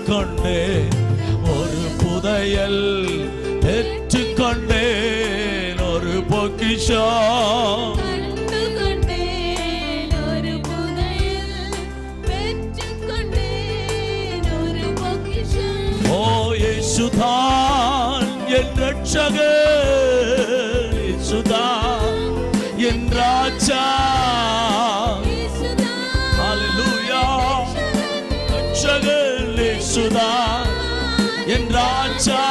கொண்டேன், ஒரு புதையல் பெற்றுக்கொண்டேன், ஒரு பொக்கிஷம் கண்டுகொண்டேன், ஒரு புதையல் பெற்றுக்கொண்டேன், ஒரு பொக்கிஷம். ஓ இயேசுதான் என் ரட்சகர், இயேசுதான் என் ராஜா, ஹல்லேலூயா. ரட்சகர் இயேசுதான் என் ராஜா,